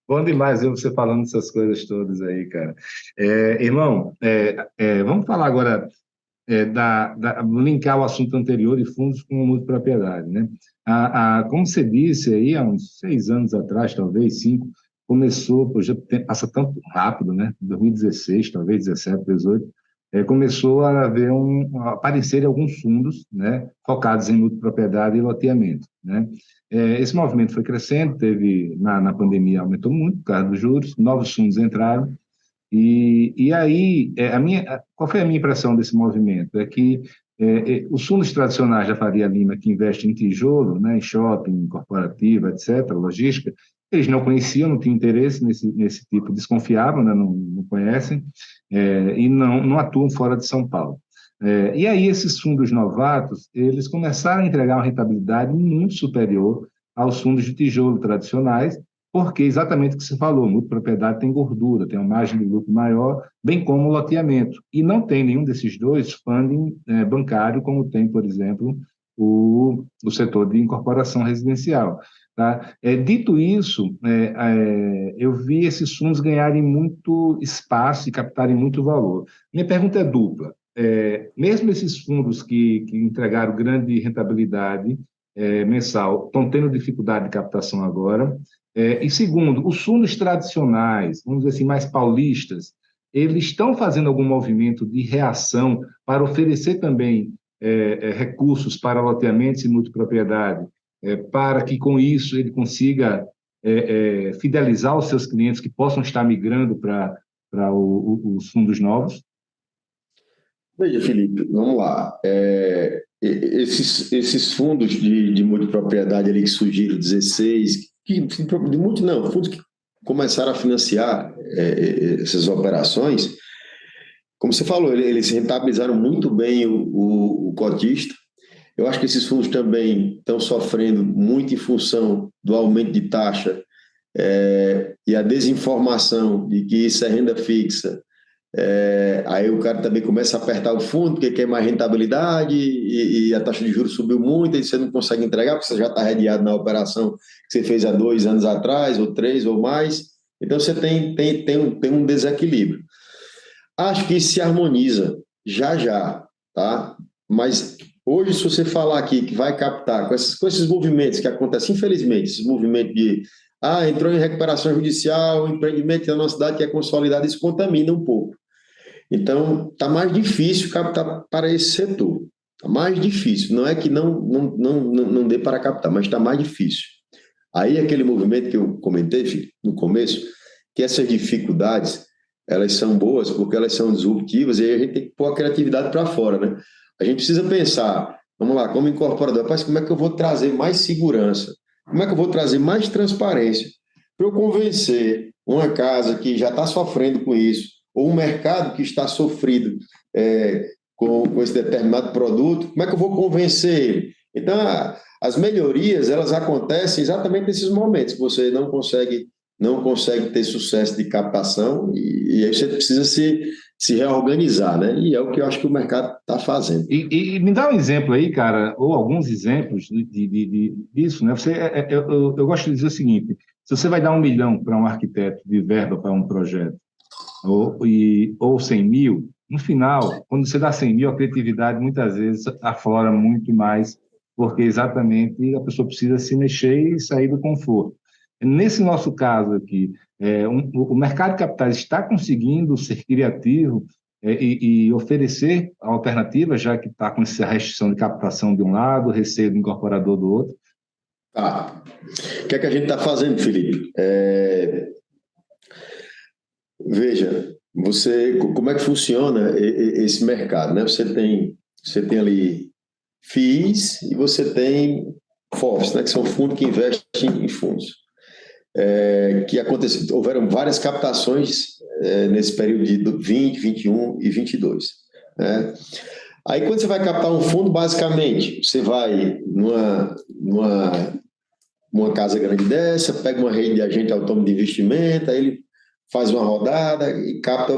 Bom demais ver você falando essas coisas todas aí, cara. Irmão, vamos falar agora linkar o assunto anterior de fundos com multipropriedade, né? Como você disse aí, há uns 6 anos atrás, talvez 5, começou, pô, passa tanto rápido, né? 2016, talvez 17, 18, começou a haver aparecer alguns fundos, né? Focados em multipropriedade e loteamento, né? Esse movimento foi crescendo, teve na pandemia aumentou muito por causa dos juros, novos fundos entraram, e aí, qual foi a minha impressão desse movimento? É que os fundos tradicionais da Faria Lima, que investem em tijolo, né, em shopping, corporativa, etc., logística, eles não conheciam, não tinham interesse nesse tipo, desconfiavam, né, não conhecem, e não atuam fora de São Paulo. E aí, esses fundos novatos, eles começaram a entregar uma rentabilidade muito superior aos fundos de tijolo tradicionais, porque exatamente o que você falou, multipropriedade tem gordura, tem uma margem de lucro maior, bem como o loteamento. E não tem nenhum desses dois funding bancário, como tem, por exemplo, o setor de incorporação residencial. Tá? Dito isso, eu vi esses fundos ganharem muito espaço e captarem muito valor. Minha pergunta é dupla. Mesmo esses fundos que entregaram grande rentabilidade mensal estão tendo dificuldade de captação agora. E segundo, os fundos tradicionais, vamos dizer assim, mais paulistas, eles estão fazendo algum movimento de reação para oferecer também recursos para loteamentos e multipropriedade, para que com isso ele consiga fidelizar os seus clientes que possam estar migrando para os fundos novos? Veja, Felipe, vamos lá. Esses fundos de multipropriedade ali que surgiram, 16, de muito não, fundos que começaram a financiar essas operações, como você falou, eles rentabilizaram muito bem o cotista. Eu acho que esses fundos também estão sofrendo muito em função do aumento de taxa e a desinformação de que isso é renda fixa. Aí o cara também começa a apertar o fundo porque quer mais rentabilidade e a taxa de juros subiu muito e você não consegue entregar porque você já está redeado na operação que você fez há 2 anos atrás, ou 3 ou mais. Então você tem um desequilíbrio. Acho que isso se harmoniza já, tá? Mas hoje, se você falar aqui que vai captar com esses movimentos que acontecem, infelizmente, esses movimentos de entrou em recuperação judicial, o empreendimento da nossa cidade que é consolidado, isso contamina um pouco. Então, está mais difícil captar para esse setor. Está mais difícil. Não é que não dê para captar, mas está mais difícil. Aí, aquele movimento que eu comentei, filho, no começo, que essas dificuldades, elas são boas porque elas são disruptivas e aí a gente tem que pôr a criatividade para fora, né? A gente precisa pensar, vamos lá, como incorporador, rapaz, como é que eu vou trazer mais segurança? Como é que eu vou trazer mais transparência para eu convencer uma casa que já está sofrendo com isso, ou um mercado que está sofrido com esse determinado produto, como é que eu vou convencer ele? Então, as melhorias, elas acontecem exatamente nesses momentos que você não consegue ter sucesso de captação e aí você precisa se reorganizar, né? E é o que eu acho que o mercado está fazendo. E me dá um exemplo aí, cara, ou alguns exemplos disso, né? Eu gosto de dizer o seguinte: se você vai dar 1 milhão para um arquiteto de verba para um projeto, ou 100 mil, no final, quando você dá 100 mil, a criatividade muitas vezes aflora muito mais porque exatamente a pessoa precisa se mexer e sair do conforto. Nesse nosso caso aqui, o mercado de capitais está conseguindo ser criativo e oferecer alternativas, já que está com essa restrição de captação de um lado, receio do incorporador do outro? Tá. O que é que a gente está fazendo, Felipe? Veja, como é que funciona esse mercado, né? Você tem ali FIIs e você tem FOFs, né? Que são fundos que investem em fundos. Houveram várias captações nesse período de 20, 21 e 22. Né? Aí, quando você vai captar um fundo, basicamente, você vai numa casa grande dessa, pega uma rede de agente autônomo de investimento, aí ele faz uma rodada e capta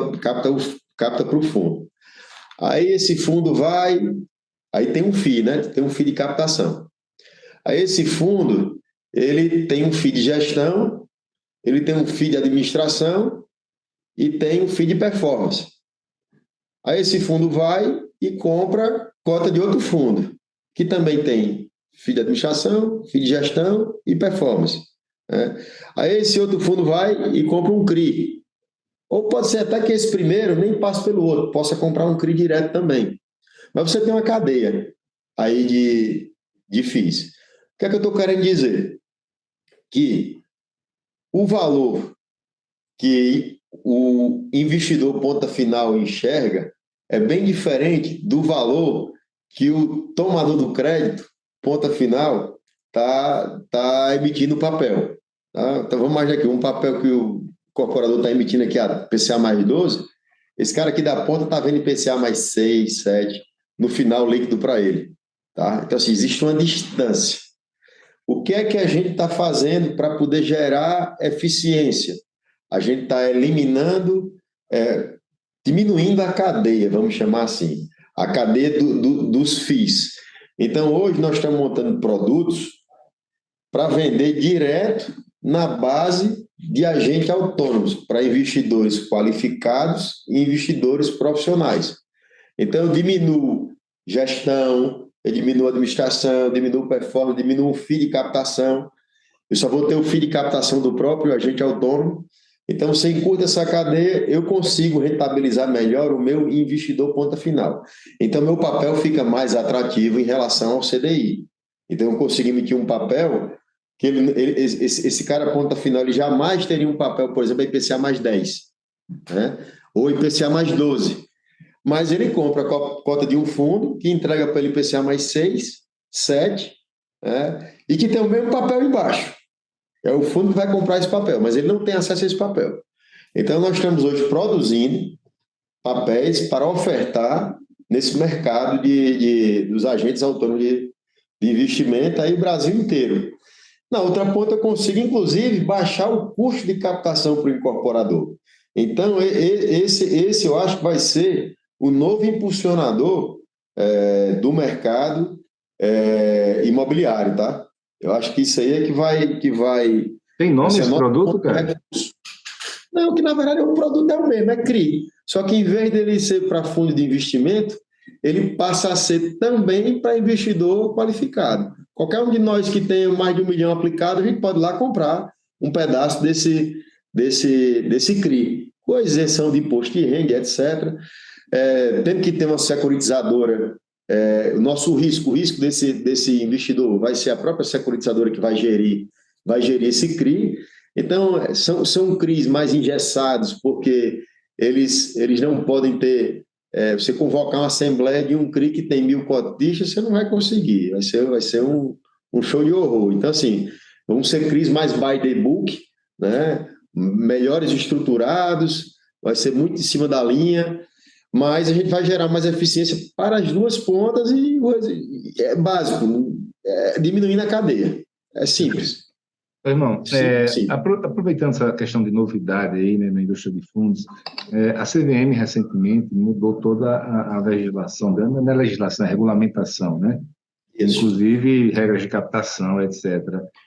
para o fundo. Aí esse fundo aí tem um FII, né? Tem um FII de captação. Aí esse fundo, ele tem um FII de gestão, ele tem um FII de administração e tem um FII de performance. Aí esse fundo vai e compra cota de outro fundo, que também tem FII de administração, FII de gestão e performance. Né? Aí esse outro fundo vai e compra um CRI. Ou pode ser até que esse primeiro nem passe pelo outro, possa comprar um CRI direto também. Mas você tem uma cadeia aí de FIIs. O que é que eu estou querendo dizer? Que o valor que o investidor ponta final enxerga é bem diferente do valor que o tomador do crédito ponta final tá emitindo papel. Tá? Então vamos imaginar aqui, um papel que o incorporador está emitindo aqui a IPCA mais 12, esse cara aqui da ponta está vendo IPCA mais 6, 7, no final líquido para ele. Tá? Então, assim, existe uma distância. O que é que a gente está fazendo para poder gerar eficiência? A gente está eliminando, diminuindo a cadeia, vamos chamar assim, a cadeia dos FIIs. Então, hoje nós estamos montando produtos para vender direto na base de agentes autônomos, para investidores qualificados e investidores profissionais. Então, eu diminuo gestão, eu diminuo administração, eu diminuo performance, eu diminuo o FII de captação. Eu só vou ter o FII de captação do próprio agente autônomo. Então, se encurta essa cadeia, eu consigo rentabilizar melhor o meu investidor ponta final. Então, meu papel fica mais atrativo em relação ao CDI. Então, eu consigo emitir um papel que esse cara ponta final, ele jamais teria um papel, por exemplo, IPCA mais 10, né? Ou IPCA mais 12. Mas ele compra a cota de um fundo que entrega para ele IPCA mais 6, 7, né? E que tem o mesmo papel embaixo. É o fundo que vai comprar esse papel, mas ele não tem acesso a esse papel. Então, nós estamos hoje produzindo papéis para ofertar nesse mercado dos agentes autônomos de investimento aí o Brasil inteiro. Na outra ponta, eu consigo, inclusive, baixar o custo de captação para o incorporador. Então, esse eu acho que vai ser o novo impulsionador do mercado imobiliário, tá? Eu acho que isso aí é que vai... Tem nome esse produto, cara? Não, que na verdade o produto é o mesmo, é CRI. Só que em vez dele ser para fundo de investimento, ele passa a ser também para investidor qualificado. Qualquer um de nós que tenha mais de 1 milhão aplicado, a gente pode ir lá comprar um pedaço desse CRI, com isenção de imposto de renda, etc. Tendo que ter uma securitizadora, o nosso risco, o risco desse investidor vai ser a própria securitizadora que vai gerir esse CRI. Então, são CRIs mais engessados, porque eles não podem ter... você convocar uma assembleia de um CRI que tem 1.000 cotistas, você não vai conseguir, vai ser um show de horror. Então, assim, vão ser CRIs mais by the book, né? Melhores estruturados, vai ser muito em cima da linha, mas a gente vai gerar mais eficiência para as duas pontas e é básico, diminuindo a cadeia. É simples. Irmão, aproveitando essa questão de novidade aí, né, na indústria de fundos, a CVM recentemente mudou toda a legislação, não é legislação, é regulamentação, né? Isso. Inclusive regras de captação, etc.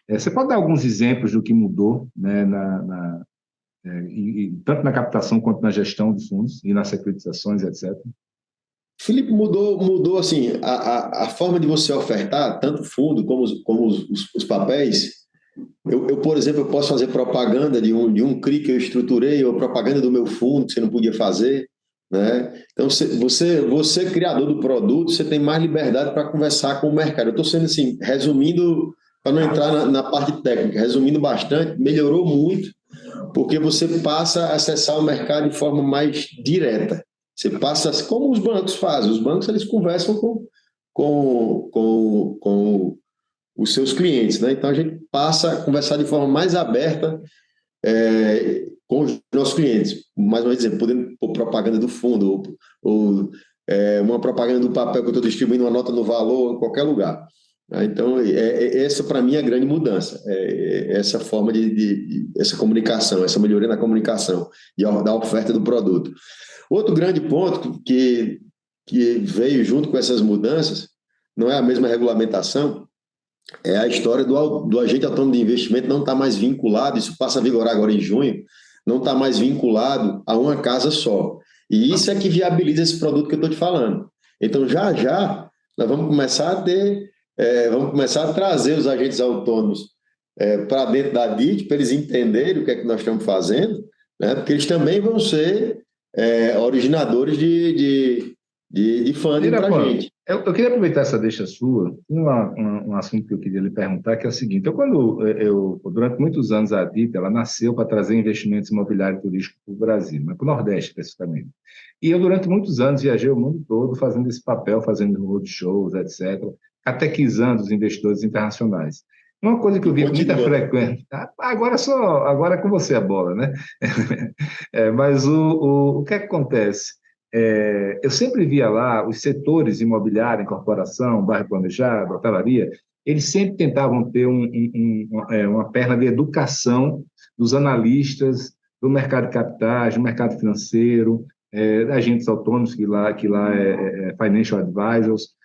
Você pode dar alguns exemplos do que mudou, né, tanto na captação quanto na gestão dos fundos e nas securitizações, etc.? Felipe, mudou assim, a forma de você ofertar, tanto fundo como os papéis. Por exemplo, eu posso fazer propaganda de um CRI que eu estruturei, ou propaganda do meu fundo, que você não podia fazer, né? Então, você criador do produto, você tem mais liberdade para conversar com o mercado. Eu estou sendo assim, resumindo, para não entrar na parte técnica, resumindo bastante, melhorou muito, porque você passa a acessar o mercado de forma mais direta. Você passa, como os bancos fazem, os bancos eles conversam com os seus clientes, né? Então a gente passa a conversar de forma mais aberta com os nossos clientes. Mais uma vez, dizendo, podendo pôr propaganda do fundo, ou uma propaganda do papel que eu estou distribuindo, uma nota no valor, em qualquer lugar. Então, essa para mim é a grande mudança, essa forma essa comunicação, essa melhoria na comunicação e da oferta do produto. Outro grande ponto que veio junto com essas mudanças, não é a mesma regulamentação, é a história do agente autônomo de investimento não está mais vinculado, isso passa a vigorar agora em junho, não está mais vinculado a uma casa só. E isso é que viabiliza esse produto que eu estou te falando. Então, já nós vamos começar vamos começar a trazer os agentes autônomos para dentro da DIT, para eles entenderem o que é que nós estamos fazendo, né? Porque eles também vão ser originadores de funding para a gente. Eu queria aproveitar essa deixa sua, um assunto que eu queria lhe perguntar, que é o seguinte, durante muitos anos a DIT, ela nasceu para trazer investimentos imobiliários turísticos para o Brasil, mas para o Nordeste especificamente. E eu durante muitos anos viajei o mundo todo fazendo esse papel, fazendo roadshows, etc., catequizando os investidores internacionais. Uma coisa que eu vi com muita frequência, agora é com você a bola, né? Mas o que acontece? Eu sempre via lá os setores imobiliário, incorporação, bairro planejado, hotelaria, eles sempre tentavam ter uma perna de educação dos analistas do mercado de capitais, do mercado financeiro, agentes autônomos, que lá é financial advisors.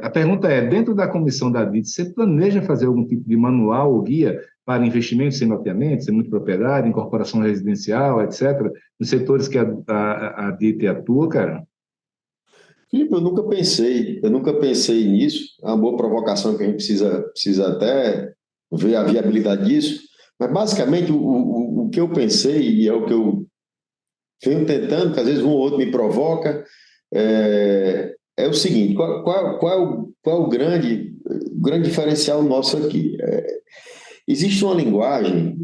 A pergunta é, dentro da comissão da DIT, você planeja fazer algum tipo de manual ou guia para investimentos sem mapeamento, sem multipropriedade, incorporação residencial, etc., nos setores que a DIT atua, cara? Felipe, eu nunca pensei nisso. É uma boa provocação que a gente precisa até ver a viabilidade disso. Mas, basicamente, o que eu pensei, e é o que eu venho tentando, que às vezes um ou outro me provoca, é o seguinte: qual é o grande diferencial nosso aqui? Existe uma linguagem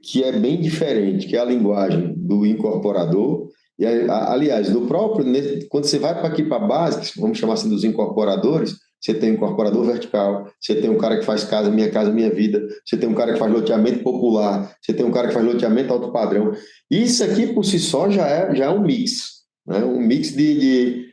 que é bem diferente, que é a linguagem do incorporador, e, aliás, do próprio, quando você vai aqui para a base, vamos chamar assim dos incorporadores, você tem um incorporador vertical, você tem um cara que faz casa, minha vida, você tem um cara que faz loteamento popular, você tem um cara que faz loteamento alto padrão. Isso aqui, por si só, já é um mix, né? Um mix de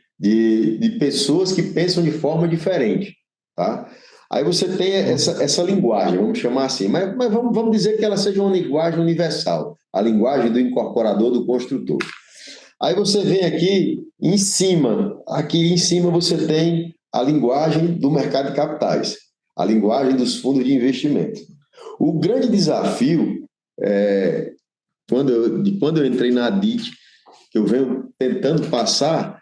pessoas que pensam de forma diferente, tá? Aí você tem essa linguagem, vamos chamar assim, mas vamos dizer que ela seja uma linguagem universal, a linguagem do incorporador, do construtor. Aí você vem aqui em cima você tem a linguagem do mercado de capitais, a linguagem dos fundos de investimento. O grande desafio, quando eu entrei na DIT, que eu venho tentando passar,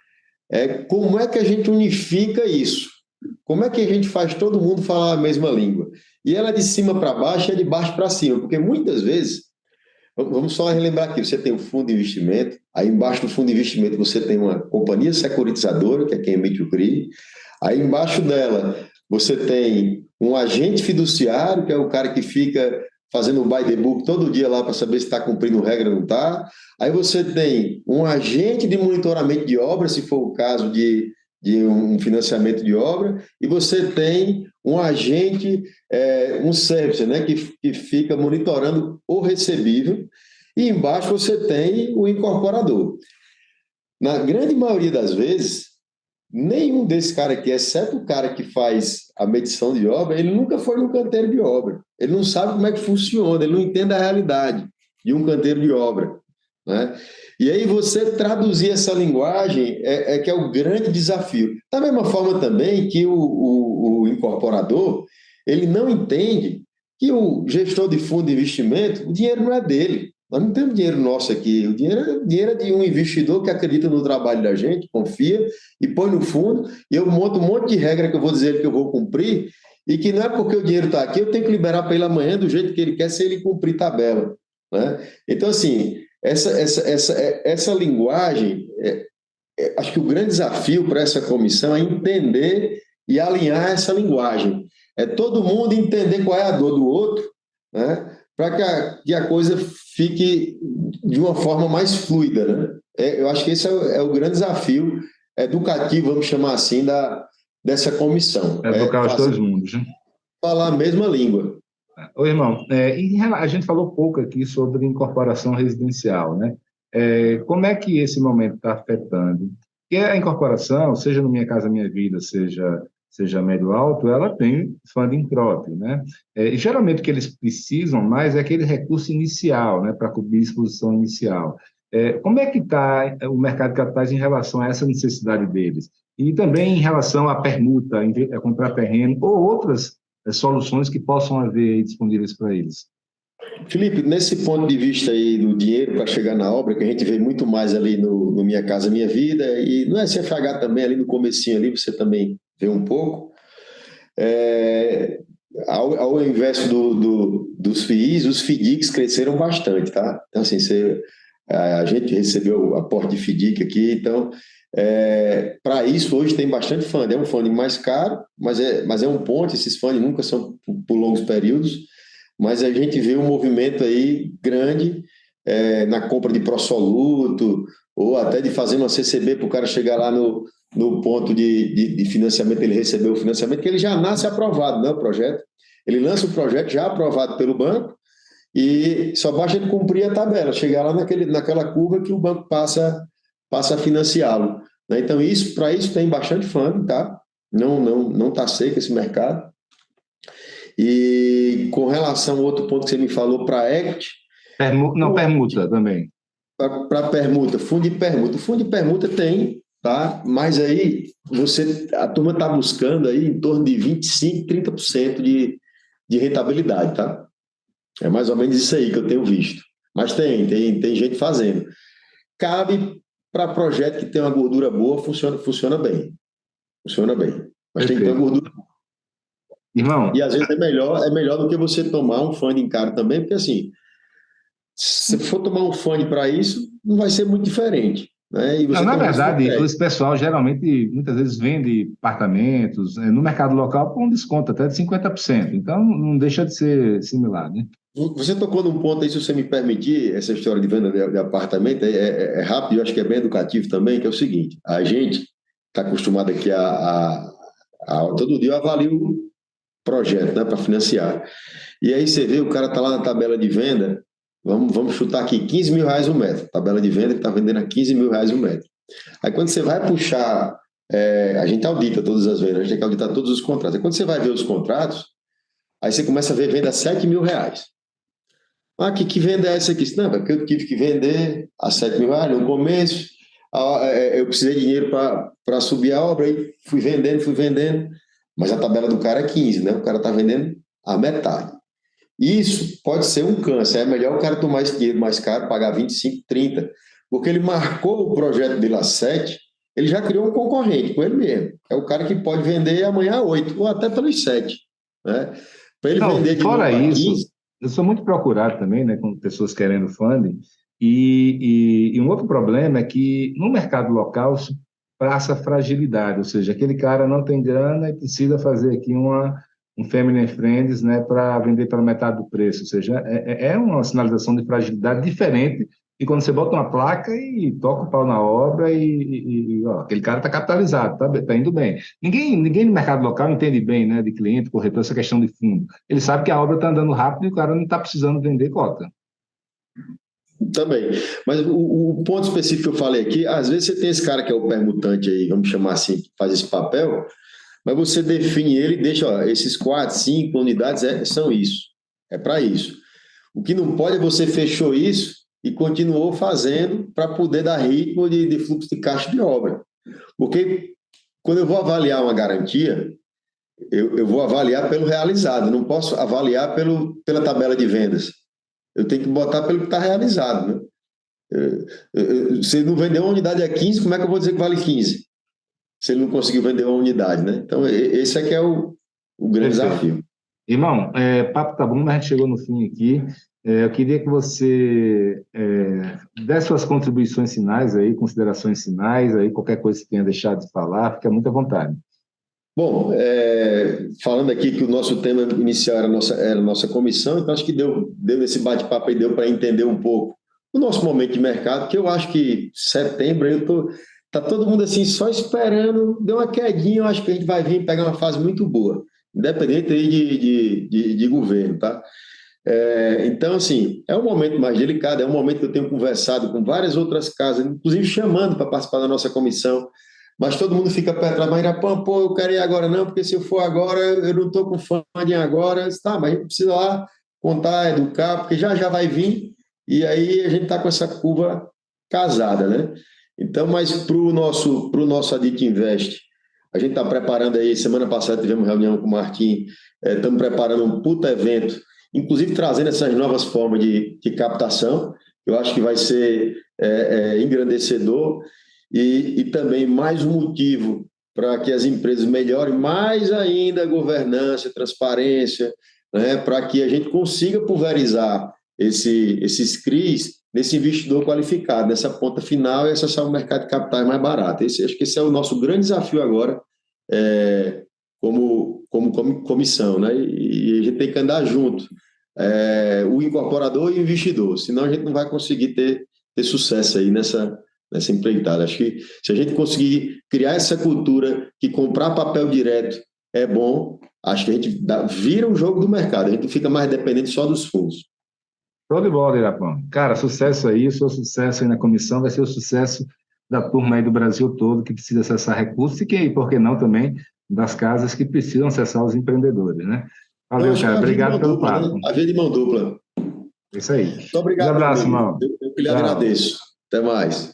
é como é que a gente unifica isso? Como é que a gente faz todo mundo falar a mesma língua? E ela é de cima para baixo e é de baixo para cima, porque muitas vezes, vamos só relembrar aqui, você tem o fundo de investimento, aí embaixo do fundo de investimento você tem uma companhia securitizadora, que é quem emite o CRI, aí embaixo dela você tem um agente fiduciário, que é o cara que fica fazendo o buy the book todo dia lá para saber se está cumprindo regra ou não está. Aí você tem um agente de monitoramento de obra, se for o caso de um financiamento de obra, e você tem um agente, um service, né, que fica monitorando o recebível, e embaixo você tem o incorporador. Na grande maioria das vezes, nenhum desses caras aqui, exceto o cara que faz a medição de obra, ele nunca foi num canteiro de obra. Ele não sabe como é que funciona, ele não entende a realidade de um canteiro de obra, né? E aí você traduzir essa linguagem que é o grande desafio. Da mesma forma também que o incorporador, ele não entende que o gestor de fundo de investimento, o dinheiro não é dele. Nós não temos dinheiro nosso aqui. O dinheiro é de um investidor que acredita no trabalho da gente, confia e põe no fundo. E eu monto um monte de regra que eu vou dizer que eu vou cumprir e que não é porque o dinheiro está aqui, eu tenho que liberar para ele amanhã do jeito que ele quer, se ele cumprir tabela, né? Então, assim, essa linguagem, acho que o grande desafio para essa comissão é entender e alinhar essa linguagem. É todo mundo entender qual é a dor do outro, né? Para que a coisa fique de uma forma mais fluida, né? Eu acho que esse é o grande desafio educativo, vamos chamar assim, dessa comissão. Educar os dois mundos, né? Falar a mesma língua. Ô, irmão, a gente falou pouco aqui sobre incorporação residencial, né? Como é que esse momento está afetando? Porque a incorporação, seja no Minha Casa Minha Vida, seja médio alto, ela tem funding próprio, né? E geralmente o que eles precisam mais é aquele recurso inicial, né, para cobrir a exposição inicial. Como é que está o mercado de capitais em relação a essa necessidade deles? E também em relação à permuta, a comprar terreno ou outras soluções que possam haver disponíveis para eles. Felipe, nesse ponto de vista aí do dinheiro para chegar na obra, que a gente vê muito mais ali no Minha Casa Minha Vida, e no SFH também, ali no comecinho ali, você também vê um pouco, ao invés dos FIIs, os FDICs cresceram bastante, tá? Então, assim, a gente recebeu aporte de FDIC aqui, então, para isso, hoje tem bastante fundo. É um fundo mais caro, mas é um ponto, esses fundos nunca são por longos períodos, mas a gente vê um movimento aí grande na compra de pró-soluto, ou até de fazer uma CCB para o cara chegar lá no ponto de financiamento, ele recebeu o financiamento, que ele já nasce aprovado, né, o projeto. Ele lança o projeto já aprovado pelo banco e só basta ele cumprir a tabela, chegar lá naquela curva que o banco passa a financiá-lo, né? Então, para isso tem bastante fundo, tá? Não está seco esse mercado. E com relação ao outro ponto que você me falou, para equity... Permuta também. Para permuta, fundo de permuta. O fundo de permuta tem, tá? Mas aí a turma está buscando aí em torno de 25%, 30% de rentabilidade, tá? É mais ou menos isso aí que eu tenho visto. Mas tem gente fazendo. Cabe para projeto que tem uma gordura boa, funciona bem. Funciona bem. Mas Perfeito. Tem que ter uma gordura. Irmão. E às vezes é melhor do que você tomar um funding caro também, porque assim, se for tomar um funding para isso, não vai ser muito diferente. Né? E você Na verdade, risco. esse pessoal geralmente, muitas vezes, vende apartamentos no mercado local com um desconto até de 50%. Então, não deixa de ser similar, né? Você tocou num ponto aí, se você me permitir, essa história de venda de apartamento é rápido, eu acho que é bem educativo também, que é o seguinte, a gente está acostumado aqui todo dia eu avalio o projeto, né, para financiar. E aí você vê, o cara está lá na tabela de venda, vamos chutar aqui, R$ 15.000 o metro, tabela de venda, ele está vendendo a R$ 15.000 o metro. Aí quando você vai puxar, a gente audita todas as vendas, a gente tem que auditar todos os contratos. Aí quando você vai ver os contratos, aí você começa a ver venda a R$ 7.000. Que venda é essa aqui? Não, porque eu tive que vender a R$ 7.000 no começo, eu precisei de dinheiro para subir a obra, aí fui vendendo, mas a tabela do cara é 15, né? O cara está vendendo a metade. Isso pode ser um câncer, é melhor o cara tomar esse dinheiro mais caro, pagar 25, 30, porque ele marcou o projeto dele a 7, ele já criou um concorrente com ele mesmo. É o cara que pode vender amanhã a 8, ou até pelos 7. Né? Para ele vender de fora novo a isso, 15... Eu sou muito procurado também, né, com pessoas querendo funding, e um outro problema é que no mercado local se passa fragilidade, ou seja, aquele cara não tem grana e precisa fazer aqui um family and friends, né, para vender pela metade do preço, ou seja, é uma sinalização de fragilidade diferente de quando você bota uma placa e toca o pau na obra ó, aquele cara está capitalizado, tá indo bem. Ninguém no mercado local entende bem, né, de cliente, corretor, essa questão de fundo. Ele sabe que a obra está andando rápido e o cara não está precisando vender cota. Também. Mas o ponto específico que eu falei aqui, às vezes você tem esse cara que é o permutante aí, vamos chamar assim, que faz esse papel, mas você define ele e deixa, ó, esses 4, 5 unidades são isso. É para isso. O que não pode é você fechou isso e continuou fazendo para poder dar ritmo de fluxo de caixa de obra. Porque quando eu vou avaliar uma garantia, eu vou avaliar pelo realizado, não posso avaliar pela tabela de vendas. eu tenho que botar pelo que está realizado, né? Se ele não vendeu uma unidade a 15, como é que eu vou dizer que vale 15? Se ele não conseguiu vender uma unidade, né? Então, esse é que é o grande desafio. Irmão, papo tá bom, mas a gente chegou no fim aqui. Eu queria que você desse suas contribuições finais aí, considerações finais, aí, qualquer coisa que tenha deixado de falar, fica muito à vontade. Bom, falando aqui que o nosso tema inicial era a nossa comissão, então acho que deu esse bate-papo aí, deu para entender um pouco o nosso momento de mercado, que eu acho que setembro tá todo mundo assim só esperando, deu uma quedinha, eu acho que a gente vai vir pegar uma fase muito boa, independente aí de governo, tá? Então, assim, é um momento mais delicado, é um momento que eu tenho conversado com várias outras casas, inclusive chamando para participar da nossa comissão, mas todo mundo fica perto da Irapã, pô, eu quero ir agora não, porque se eu for agora, eu não estou com fã de agora, tá, mas a gente precisa lá contar, educar, porque já vai vir, e aí a gente está com essa curva casada, né? Então, mas para o nosso Adit Invest, a gente está preparando aí, semana passada tivemos reunião com o Martim, estamos preparando um puta evento, inclusive trazendo essas novas formas de captação, eu acho que vai ser engrandecedor, e também mais um motivo para que as empresas melhorem mais ainda a governança, a transparência, né, para que a gente consiga pulverizar esses CRIs nesse investidor qualificado, nessa ponta final e acessar o mercado de capitais mais barato. Acho que esse é o nosso grande desafio agora, como comissão, né? E a gente tem que andar junto, o incorporador e o investidor, senão a gente não vai conseguir ter sucesso aí nessa empreitada. Acho que se a gente conseguir criar essa cultura que comprar papel direto é bom, acho que a gente vira um jogo do mercado, a gente fica mais dependente só dos fundos. Show de bola, Irapã. Cara, sucesso aí, o seu sucesso aí na comissão vai ser o sucesso da turma aí do Brasil todo que precisa acessar recursos e por que não também das casas que precisam acessar os empreendedores, né? Valeu, cara. Obrigado pelo papo. A via de mão dupla. Isso aí. Muito obrigado. Um abraço, irmão. Eu lhe agradeço. Até mais.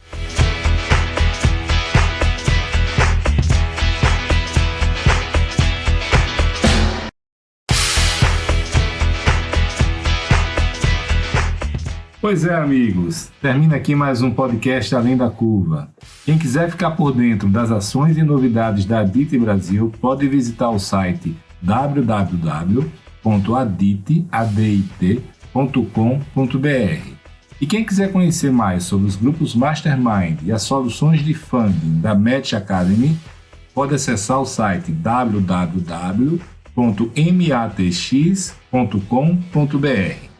Pois é, amigos, termina aqui mais um podcast Além da Curva. Quem quiser ficar por dentro das ações e novidades da Adit Brasil, pode visitar o site www.adit.com.br. E quem quiser conhecer mais sobre os grupos Mastermind e as soluções de funding da Match Academy, pode acessar o site www.matx.com.br.